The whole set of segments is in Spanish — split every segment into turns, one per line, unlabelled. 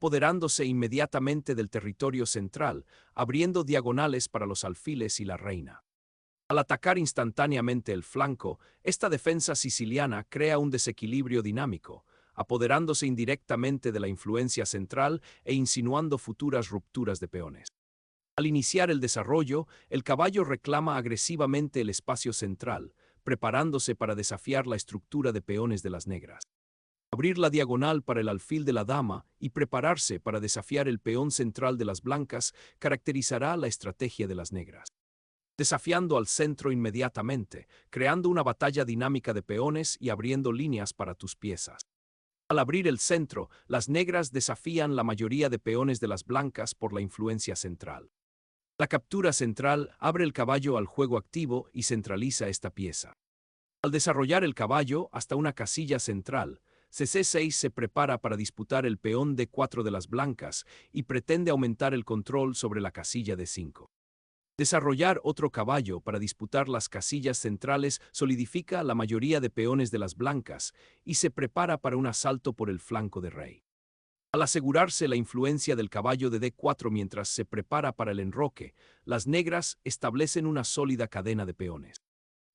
apoderándose inmediatamente del territorio central, abriendo diagonales para los alfiles y la reina. Al atacar instantáneamente el flanco, esta defensa siciliana crea un desequilibrio dinámico, apoderándose indirectamente de la influencia central e insinuando futuras rupturas de peones. Al iniciar el desarrollo, el caballo reclama agresivamente el espacio central, preparándose para desafiar la estructura de peones de las negras. Abrir la diagonal para el alfil de la dama y prepararse para desafiar el peón central de las blancas caracterizará la estrategia de las negras. Desafiando al centro inmediatamente, creando una batalla dinámica de peones y abriendo líneas para tus piezas. Al abrir el centro, las negras desafían la mayoría de peones de las blancas por la influencia central. La captura central abre el caballo al juego activo y centraliza esta pieza. Al desarrollar el caballo hasta una casilla central, CC6 se prepara para disputar el peón D4 de las blancas y pretende aumentar el control sobre la casilla D5. Desarrollar otro caballo para disputar las casillas centrales solidifica la mayoría de peones de las blancas y se prepara para un asalto por el flanco de rey. Al asegurarse la influencia del caballo de D4 mientras se prepara para el enroque, las negras establecen una sólida cadena de peones.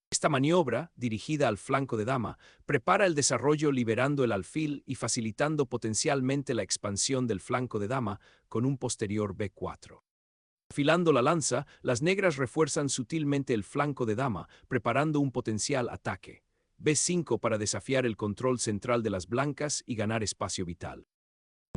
Esta maniobra, dirigida al flanco de dama, prepara el desarrollo liberando el alfil y facilitando potencialmente la expansión del flanco de dama con un posterior B4. Afilando la lanza, las negras refuerzan sutilmente el flanco de dama, preparando un potencial ataque. B5 para desafiar el control central de las blancas y ganar espacio vital.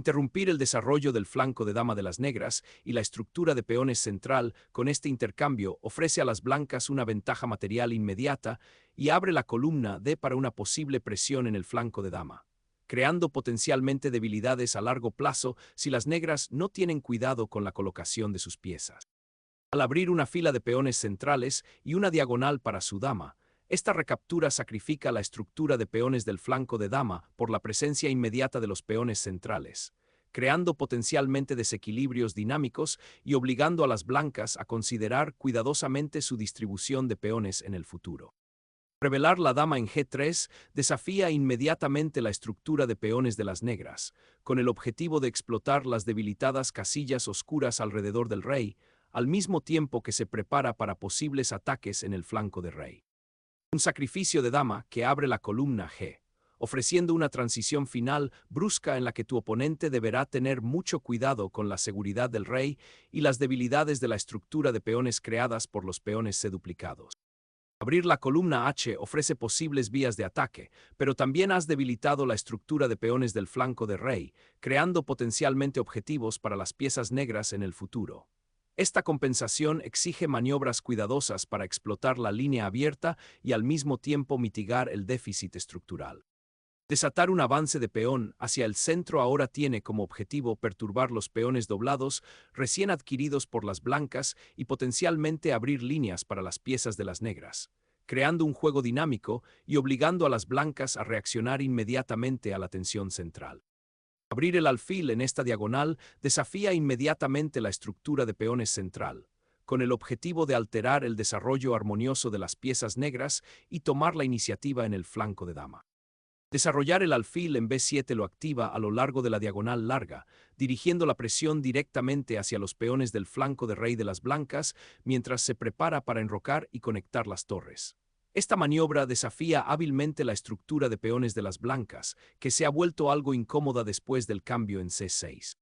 Interrumpir el desarrollo del flanco de dama de las negras y la estructura de peones central con este intercambio ofrece a las blancas una ventaja material inmediata y abre la columna D para una posible presión en el flanco de dama, creando potencialmente debilidades a largo plazo si las negras no tienen cuidado con la colocación de sus piezas. Al abrir una fila de peones centrales y una diagonal para su dama, esta recaptura sacrifica la estructura de peones del flanco de dama por la presencia inmediata de los peones centrales, creando potencialmente desequilibrios dinámicos y obligando a las blancas a considerar cuidadosamente su distribución de peones en el futuro. Revelar la dama en G3 desafía inmediatamente la estructura de peones de las negras, con el objetivo de explotar las debilitadas casillas oscuras alrededor del rey, al mismo tiempo que se prepara para posibles ataques en el flanco de rey. Un sacrificio de dama que abre la columna G, ofreciendo una transición final brusca en la que tu oponente deberá tener mucho cuidado con la seguridad del rey y las debilidades de la estructura de peones creadas por los peones C duplicados. Abrir la columna H ofrece posibles vías de ataque, pero también has debilitado la estructura de peones del flanco de rey, creando potencialmente objetivos para las piezas negras en el futuro. Esta compensación exige maniobras cuidadosas para explotar la línea abierta y al mismo tiempo mitigar el déficit estructural. Desatar un avance de peón hacia el centro ahora tiene como objetivo perturbar los peones doblados recién adquiridos por las blancas y potencialmente abrir líneas para las piezas de las negras, creando un juego dinámico y obligando a las blancas a reaccionar inmediatamente a la tensión central. Abrir el alfil en esta diagonal desafía inmediatamente la estructura de peones central, con el objetivo de alterar el desarrollo armonioso de las piezas negras y tomar la iniciativa en el flanco de dama. Desarrollar el alfil en B7 lo activa a lo largo de la diagonal larga, dirigiendo la presión directamente hacia los peones del flanco de rey de las blancas mientras se prepara para enrocar y conectar las torres. Esta maniobra desafía hábilmente la estructura de peones de las blancas, que se ha vuelto algo incómoda después del cambio en C6.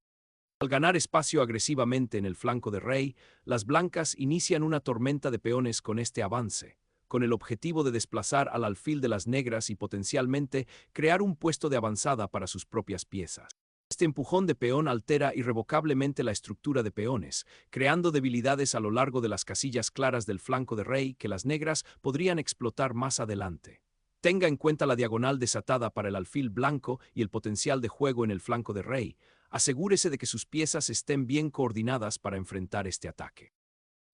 Al ganar espacio agresivamente en el flanco de rey, las blancas inician una tormenta de peones con este avance, con el objetivo de desplazar al alfil de las negras y potencialmente crear un puesto de avanzada para sus propias piezas. Este empujón de peón altera irrevocablemente la estructura de peones, creando debilidades a lo largo de las casillas claras del flanco de rey que las negras podrían explotar más adelante. Tenga en cuenta la diagonal desatada para el alfil blanco y el potencial de juego en el flanco de rey. Asegúrese de que sus piezas estén bien coordinadas para enfrentar este ataque.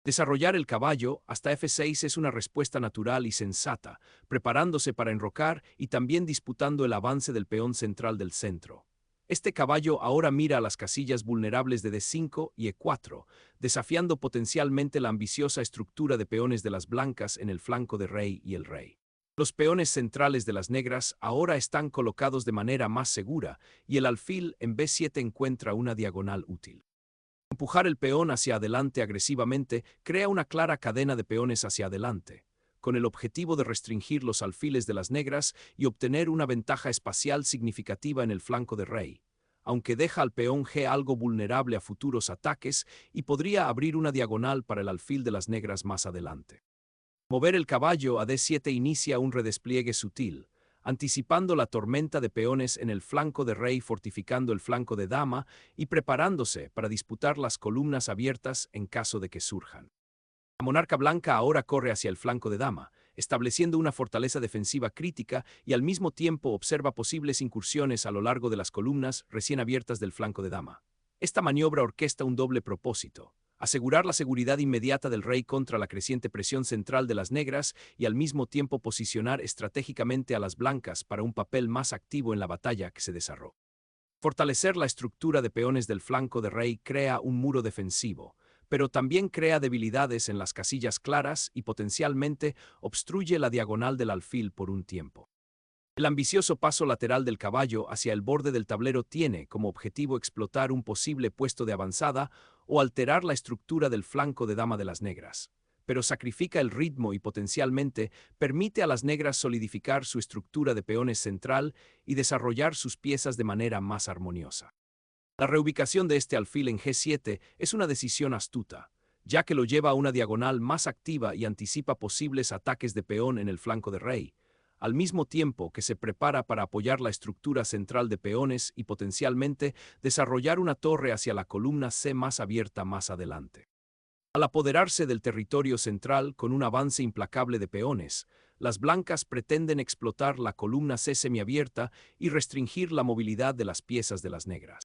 Desarrollar el caballo hasta F6 es una respuesta natural y sensata, preparándose para enrocar y también disputando el avance del peón central del centro. Este caballo ahora mira a las casillas vulnerables de D5 y E4, desafiando potencialmente la ambiciosa estructura de peones de las blancas en el flanco de rey y el rey. Los peones centrales de las negras ahora están colocados de manera más segura y el alfil en B7 encuentra una diagonal útil. Empujar el peón hacia adelante agresivamente crea una clara cadena de peones hacia adelante, con el objetivo de restringir los alfiles de las negras y obtener una ventaja espacial significativa en el flanco de rey, aunque deja al peón G algo vulnerable a futuros ataques y podría abrir una diagonal para el alfil de las negras más adelante. Mover el caballo a D7 inicia un redespliegue sutil, anticipando la tormenta de peones en el flanco de rey, fortificando el flanco de dama y preparándose para disputar las columnas abiertas en caso de que surjan. La monarca blanca ahora corre hacia el flanco de dama, estableciendo una fortaleza defensiva crítica y al mismo tiempo observa posibles incursiones a lo largo de las columnas recién abiertas del flanco de dama. Esta maniobra orquesta un doble propósito: asegurar la seguridad inmediata del rey contra la creciente presión central de las negras y al mismo tiempo posicionar estratégicamente a las blancas para un papel más activo en la batalla que se desarrolla. Fortalecer la estructura de peones del flanco de rey crea un muro defensivo, pero también crea debilidades en las casillas claras y potencialmente obstruye la diagonal del alfil por un tiempo. El ambicioso paso lateral del caballo hacia el borde del tablero tiene como objetivo explotar un posible puesto de avanzada o alterar la estructura del flanco de dama de las negras, pero sacrifica el ritmo y potencialmente permite a las negras solidificar su estructura de peones central y desarrollar sus piezas de manera más armoniosa. La reubicación de este alfil en G7 es una decisión astuta, ya que lo lleva a una diagonal más activa y anticipa posibles ataques de peón en el flanco de rey, al mismo tiempo que se prepara para apoyar la estructura central de peones y potencialmente desarrollar una torre hacia la columna C más abierta más adelante. Al apoderarse del territorio central con un avance implacable de peones, las blancas pretenden explotar la columna C semiabierta y restringir la movilidad de las piezas de las negras.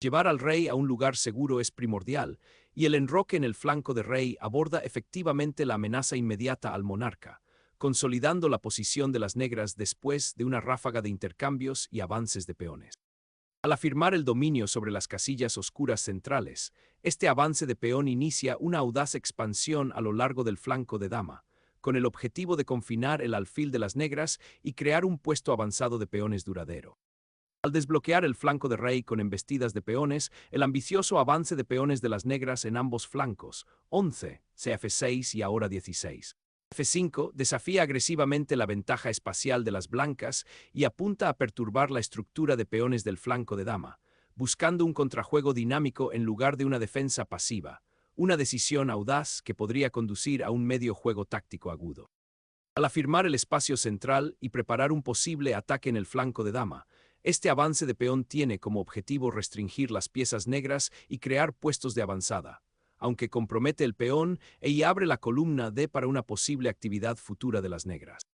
Llevar al rey a un lugar seguro es primordial, y el enroque en el flanco de rey aborda efectivamente la amenaza inmediata al monarca, consolidando la posición de las negras después de una ráfaga de intercambios y avances de peones. Al afirmar el dominio sobre las casillas oscuras centrales, este avance de peón inicia una audaz expansión a lo largo del flanco de dama, con el objetivo de confinar el alfil de las negras y crear un puesto avanzado de peones duradero. Al desbloquear el flanco de rey con embestidas de peones, el ambicioso avance de peones de las negras en ambos flancos, 11, CF6 y ahora 16. F5 desafía agresivamente la ventaja espacial de las blancas y apunta a perturbar la estructura de peones del flanco de dama, buscando un contrajuego dinámico en lugar de una defensa pasiva, una decisión audaz que podría conducir a un medio juego táctico agudo. Al afirmar el espacio central y preparar un posible ataque en el flanco de dama, este avance de peón tiene como objetivo restringir las piezas negras y crear puestos de avanzada, aunque compromete el peón y abre la columna D para una posible actividad futura de las negras.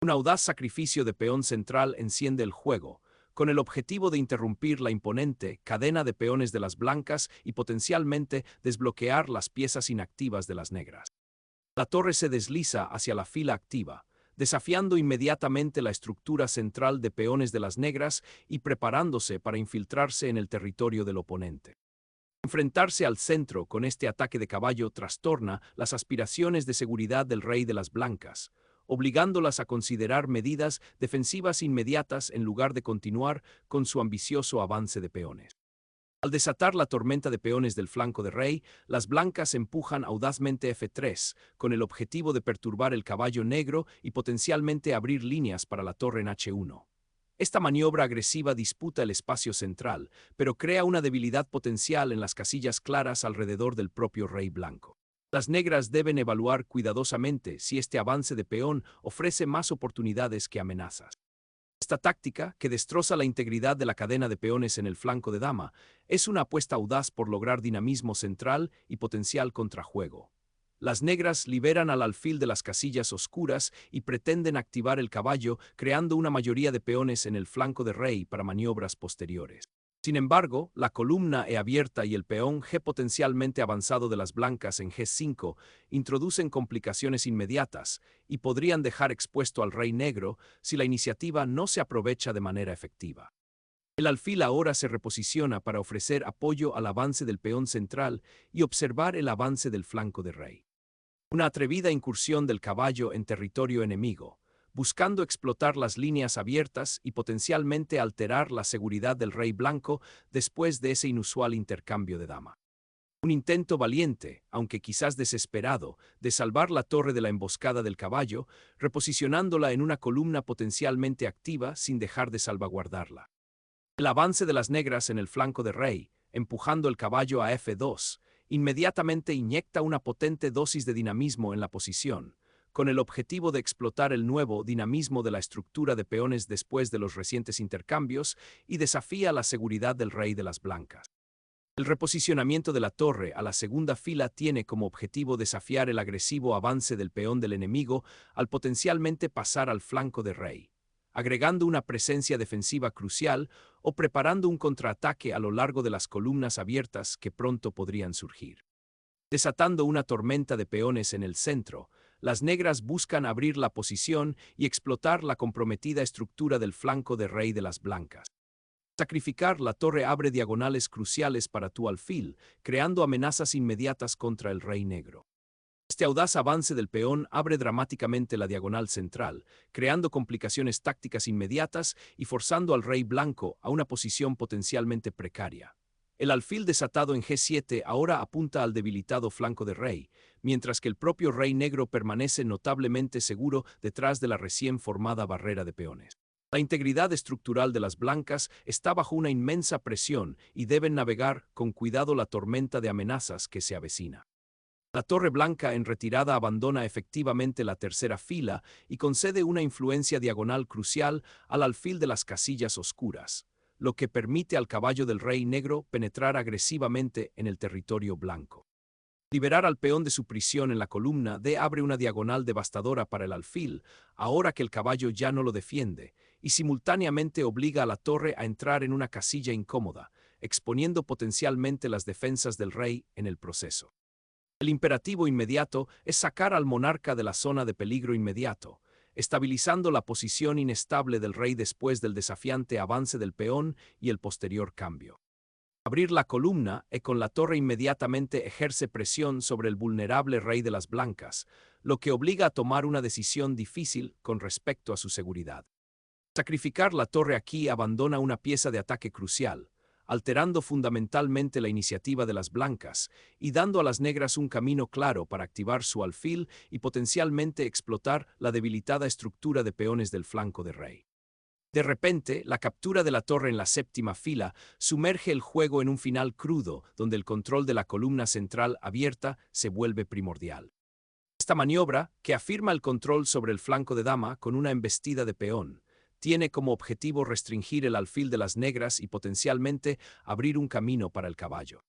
Un audaz sacrificio de peón central enciende el juego, con el objetivo de interrumpir la imponente cadena de peones de las blancas y potencialmente desbloquear las piezas inactivas de las negras. La torre se desliza hacia la fila activa, desafiando inmediatamente la estructura central de peones de las negras y preparándose para infiltrarse en el territorio del oponente. Enfrentarse al centro con este ataque de caballo trastorna las aspiraciones de seguridad del rey de las blancas, obligándolas a considerar medidas defensivas inmediatas en lugar de continuar con su ambicioso avance de peones. Al desatar la tormenta de peones del flanco de rey, las blancas empujan audazmente F3, con el objetivo de perturbar el caballo negro y potencialmente abrir líneas para la torre en H1. Esta maniobra agresiva disputa el espacio central, pero crea una debilidad potencial en las casillas claras alrededor del propio rey blanco. Las negras deben evaluar cuidadosamente si este avance de peón ofrece más oportunidades que amenazas. Esta táctica, que destroza la integridad de la cadena de peones en el flanco de dama, es una apuesta audaz por lograr dinamismo central y potencial contrajuego. Las negras liberan al alfil de las casillas oscuras y pretenden activar el caballo, creando una mayoría de peones en el flanco de rey para maniobras posteriores. Sin embargo, la columna E abierta y el peón G potencialmente avanzado de las blancas en G5 introducen complicaciones inmediatas y podrían dejar expuesto al rey negro si la iniciativa no se aprovecha de manera efectiva. El alfil ahora se reposiciona para ofrecer apoyo al avance del peón central y observar el avance del flanco de rey. Una atrevida incursión del caballo en territorio enemigo buscando explotar las líneas abiertas y potencialmente alterar la seguridad del rey blanco después de ese inusual intercambio de dama. Un intento valiente, aunque quizás desesperado, de salvar la torre de la emboscada del caballo, reposicionándola en una columna potencialmente activa sin dejar de salvaguardarla. El avance de las negras en el flanco de rey, empujando el caballo a F2, inmediatamente inyecta una potente dosis de dinamismo en la posición, con el objetivo de explotar el nuevo dinamismo de la estructura de peones después de los recientes intercambios y desafía la seguridad del rey de las blancas. El reposicionamiento de la torre a la segunda fila tiene como objetivo desafiar el agresivo avance del peón del enemigo al potencialmente pasar al flanco de rey, agregando una presencia defensiva crucial o preparando un contraataque a lo largo de las columnas abiertas que pronto podrían surgir. Desatando una tormenta de peones en el centro, las negras buscan abrir la posición y explotar la comprometida estructura del flanco de rey de las blancas. Sacrificar la torre abre diagonales cruciales para tu alfil, creando amenazas inmediatas contra el rey negro. Este audaz avance del peón abre dramáticamente la diagonal central, creando complicaciones tácticas inmediatas y forzando al rey blanco a una posición potencialmente precaria. El alfil desatado en G7 ahora apunta al debilitado flanco de rey, mientras que el propio rey negro permanece notablemente seguro detrás de la recién formada barrera de peones. La integridad estructural de las blancas está bajo una inmensa presión y deben navegar con cuidado la tormenta de amenazas que se avecina. La torre blanca en retirada abandona efectivamente la tercera fila y concede una influencia diagonal crucial al alfil de las casillas oscuras, lo que permite al caballo del rey negro penetrar agresivamente en el territorio blanco. Liberar al peón de su prisión en la columna D abre una diagonal devastadora para el alfil, ahora que el caballo ya no lo defiende, y simultáneamente obliga a la torre a entrar en una casilla incómoda, exponiendo potencialmente las defensas del rey en el proceso. El imperativo inmediato es sacar al monarca de la zona de peligro inmediato, estabilizando la posición inestable del rey después del desafiante avance del peón y el posterior cambio. Abrir la columna y con la torre inmediatamente ejerce presión sobre el vulnerable rey de las blancas, lo que obliga a tomar una decisión difícil con respecto a su seguridad. Sacrificar la torre aquí abandona una pieza de ataque crucial, alterando fundamentalmente la iniciativa de las blancas y dando a las negras un camino claro para activar su alfil y potencialmente explotar la debilitada estructura de peones del flanco de rey. De repente, la captura de la torre en la séptima fila sumerge el juego en un final crudo, donde el control de la columna central abierta se vuelve primordial. Esta maniobra, que afirma el control sobre el flanco de dama con una embestida de peón, tiene como objetivo restringir el alfil de las negras y potencialmente abrir un camino para el caballo.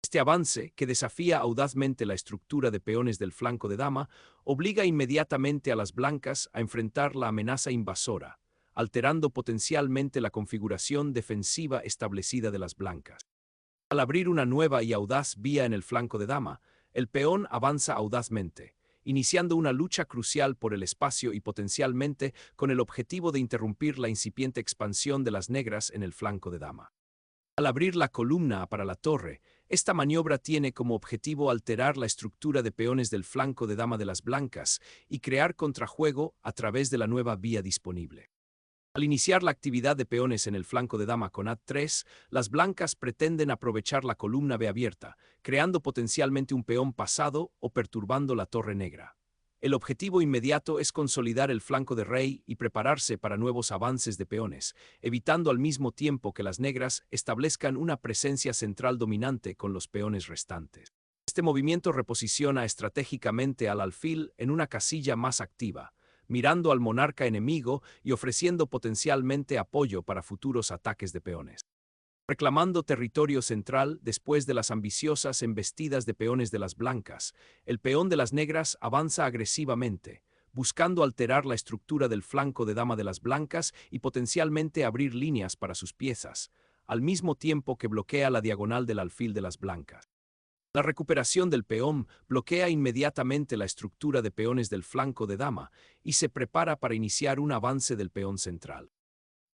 Este avance, que desafía audazmente la estructura de peones del flanco de dama, obliga inmediatamente a las blancas a enfrentar la amenaza invasora, alterando potencialmente la configuración defensiva establecida de las blancas. Al abrir una nueva y audaz vía en el flanco de dama, el peón avanza audazmente, iniciando una lucha crucial por el espacio y potencialmente con el objetivo de interrumpir la incipiente expansión de las negras en el flanco de dama. Al abrir la columna para la torre, esta maniobra tiene como objetivo alterar la estructura de peones del flanco de dama de las blancas y crear contrajuego a través de la nueva vía disponible. Al iniciar la actividad de peones en el flanco de dama con A3, las blancas pretenden aprovechar la columna B abierta, creando potencialmente un peón pasado o perturbando la torre negra. El objetivo inmediato es consolidar el flanco de rey y prepararse para nuevos avances de peones, evitando al mismo tiempo que las negras establezcan una presencia central dominante con los peones restantes. Este movimiento reposiciona estratégicamente al alfil en una casilla más activa, mirando al monarca enemigo y ofreciendo potencialmente apoyo para futuros ataques de peones. Reclamando territorio central después de las ambiciosas embestidas de peones de las blancas, el peón de las negras avanza agresivamente, buscando alterar la estructura del flanco de dama de las blancas y potencialmente abrir líneas para sus piezas, al mismo tiempo que bloquea la diagonal del alfil de las blancas. La recuperación del peón bloquea inmediatamente la estructura de peones del flanco de dama y se prepara para iniciar un avance del peón central.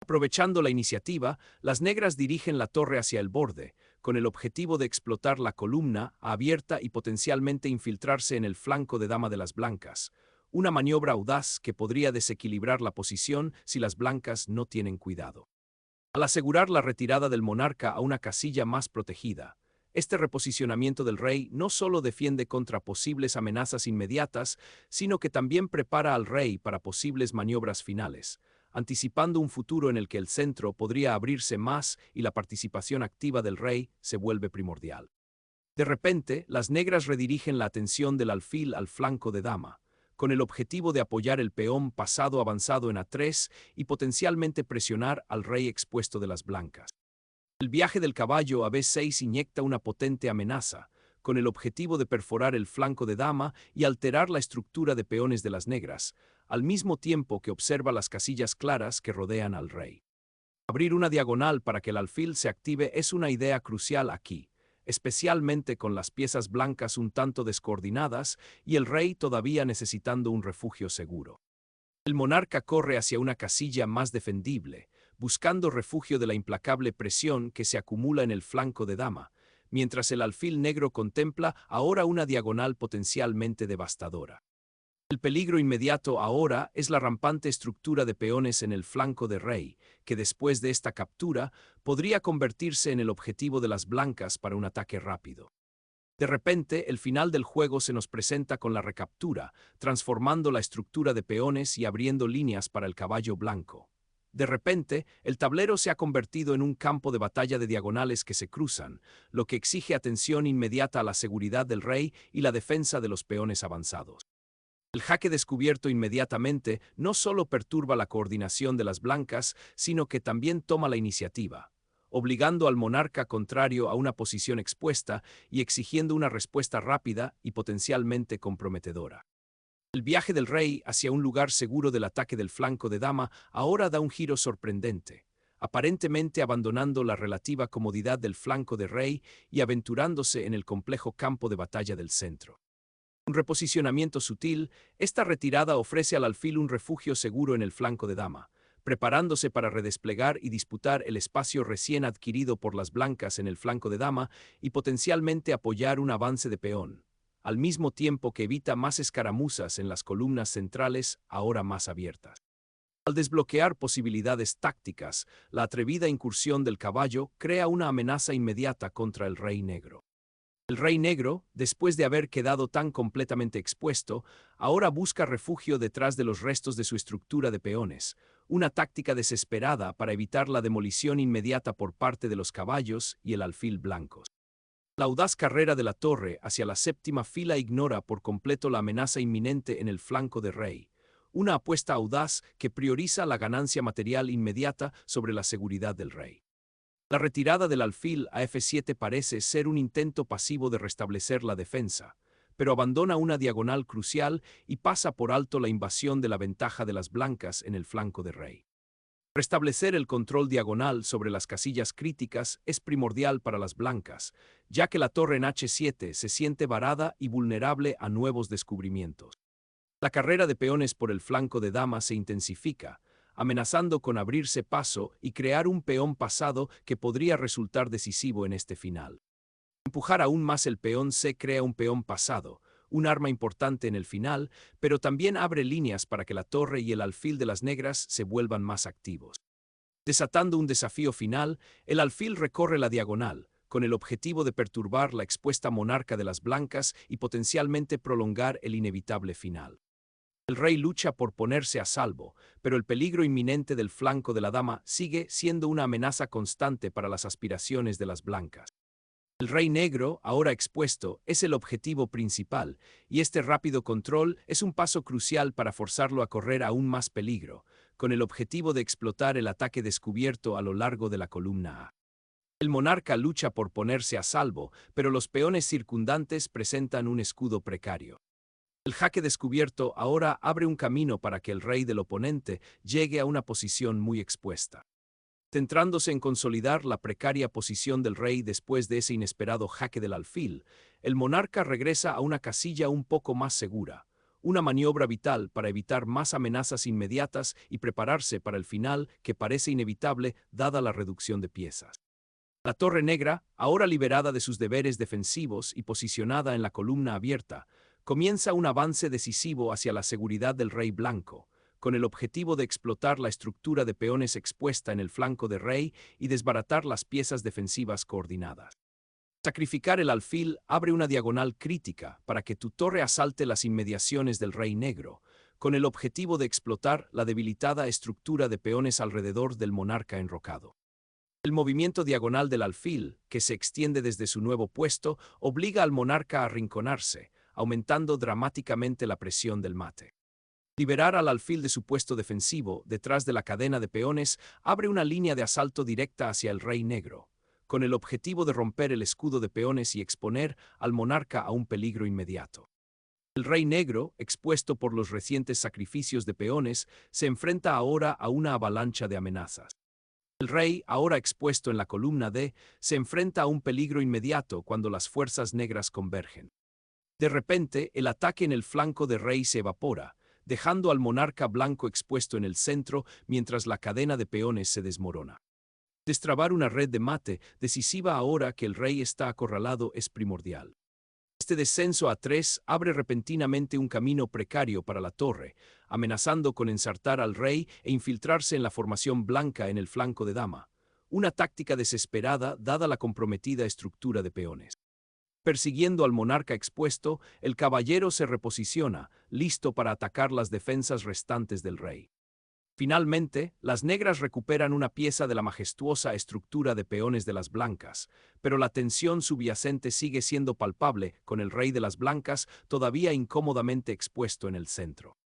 Aprovechando la iniciativa, las negras dirigen la torre hacia el borde, con el objetivo de explotar la columna abierta y potencialmente infiltrarse en el flanco de dama de las blancas, una maniobra audaz que podría desequilibrar la posición si las blancas no tienen cuidado. Al asegurar la retirada del monarca a una casilla más protegida, este reposicionamiento del rey no solo defiende contra posibles amenazas inmediatas, sino que también prepara al rey para posibles maniobras finales, anticipando un futuro en el que el centro podría abrirse más y la participación activa del rey se vuelve primordial. De repente, las negras redirigen la atención del alfil al flanco de dama, con el objetivo de apoyar el peón pasado avanzado en A3 y potencialmente presionar al rey expuesto de las blancas. El viaje del caballo a B6 inyecta una potente amenaza, con el objetivo de perforar el flanco de dama y alterar la estructura de peones de las negras, al mismo tiempo que observa las casillas claras que rodean al rey. Abrir una diagonal para que el alfil se active es una idea crucial aquí, especialmente con las piezas blancas un tanto descoordinadas y el rey todavía necesitando un refugio seguro. El monarca corre hacia una casilla más defendible, buscando refugio de la implacable presión que se acumula en el flanco de dama, mientras el alfil negro contempla ahora una diagonal potencialmente devastadora. El peligro inmediato ahora es la rampante estructura de peones en el flanco de rey, que después de esta captura podría convertirse en el objetivo de las blancas para un ataque rápido. De repente, el final del juego se nos presenta con la recaptura, transformando la estructura de peones y abriendo líneas para el caballo blanco. De repente, el tablero se ha convertido en un campo de batalla de diagonales que se cruzan, lo que exige atención inmediata a la seguridad del rey y la defensa de los peones avanzados. El jaque descubierto inmediatamente no solo perturba la coordinación de las blancas, sino que también toma la iniciativa, obligando al monarca contrario a una posición expuesta y exigiendo una respuesta rápida y potencialmente comprometedora. El viaje del rey hacia un lugar seguro del ataque del flanco de dama ahora da un giro sorprendente, aparentemente abandonando la relativa comodidad del flanco de rey y aventurándose en el complejo campo de batalla del centro. Un reposicionamiento sutil, esta retirada ofrece al alfil un refugio seguro en el flanco de dama, preparándose para redesplegar y disputar el espacio recién adquirido por las blancas en el flanco de dama y potencialmente apoyar un avance de peón, al mismo tiempo que evita más escaramuzas en las columnas centrales ahora más abiertas. Al desbloquear posibilidades tácticas, la atrevida incursión del caballo crea una amenaza inmediata contra el rey negro. El rey negro, después de haber quedado tan completamente expuesto, ahora busca refugio detrás de los restos de su estructura de peones, una táctica desesperada para evitar la demolición inmediata por parte de los caballos y el alfil blancos. La audaz carrera de la torre hacia la séptima fila ignora por completo la amenaza inminente en el flanco de rey, una apuesta audaz que prioriza la ganancia material inmediata sobre la seguridad del rey. La retirada del alfil a F7 parece ser un intento pasivo de restablecer la defensa, pero abandona una diagonal crucial y pasa por alto la invasión de la ventaja de las blancas en el flanco de rey. Restablecer el control diagonal sobre las casillas críticas es primordial para las blancas, ya que la torre en H7 se siente varada y vulnerable a nuevos descubrimientos. La carrera de peones por el flanco de dama se intensifica, amenazando con abrirse paso y crear un peón pasado que podría resultar decisivo en este final. Empujar aún más el peón C crea un peón pasado, un arma importante en el final, pero también abre líneas para que la torre y el alfil de las negras se vuelvan más activos. Desatando un desafío final, el alfil recorre la diagonal, con el objetivo de perturbar la expuesta monarca de las blancas y potencialmente prolongar el inevitable final. El rey lucha por ponerse a salvo, pero el peligro inminente del flanco de la dama sigue siendo una amenaza constante para las aspiraciones de las blancas. El rey negro, ahora expuesto, es el objetivo principal, y este rápido control es un paso crucial para forzarlo a correr aún más peligro, con el objetivo de explotar el ataque descubierto a lo largo de la columna A. El monarca lucha por ponerse a salvo, pero los peones circundantes presentan un escudo precario. El jaque descubierto ahora abre un camino para que el rey del oponente llegue a una posición muy expuesta. Centrándose en consolidar la precaria posición del rey después de ese inesperado jaque del alfil, el monarca regresa a una casilla un poco más segura, una maniobra vital para evitar más amenazas inmediatas y prepararse para el final que parece inevitable dada la reducción de piezas. La torre negra, ahora liberada de sus deberes defensivos y posicionada en la columna abierta, comienza un avance decisivo hacia la seguridad del rey blanco, con el objetivo de explotar la estructura de peones expuesta en el flanco de rey y desbaratar las piezas defensivas coordinadas. Sacrificar el alfil abre una diagonal crítica para que tu torre asalte las inmediaciones del rey negro, con el objetivo de explotar la debilitada estructura de peones alrededor del monarca enrocado. El movimiento diagonal del alfil, que se extiende desde su nuevo puesto, obliga al monarca a arrinconarse, aumentando dramáticamente la presión del mate. Liberar al alfil de su puesto defensivo, detrás de la cadena de peones, abre una línea de asalto directa hacia el rey negro, con el objetivo de romper el escudo de peones y exponer al monarca a un peligro inmediato. El rey negro, expuesto por los recientes sacrificios de peones, se enfrenta ahora a una avalancha de amenazas. El rey, ahora expuesto en la columna D, se enfrenta a un peligro inmediato cuando las fuerzas negras convergen. De repente, el ataque en el flanco de rey se evapora, dejando al monarca blanco expuesto en el centro mientras la cadena de peones se desmorona. Destrabar una red de mate decisiva ahora que el rey está acorralado es primordial. Este descenso a 3 abre repentinamente un camino precario para la torre, amenazando con ensartar al rey e infiltrarse en la formación blanca en el flanco de dama, una táctica desesperada dada la comprometida estructura de peones. Persiguiendo al monarca expuesto, el caballero se reposiciona, listo para atacar las defensas restantes del rey. Finalmente, las negras recuperan una pieza de la majestuosa estructura de peones de las blancas, pero la tensión subyacente sigue siendo palpable con el rey de las blancas todavía incómodamente expuesto en el centro.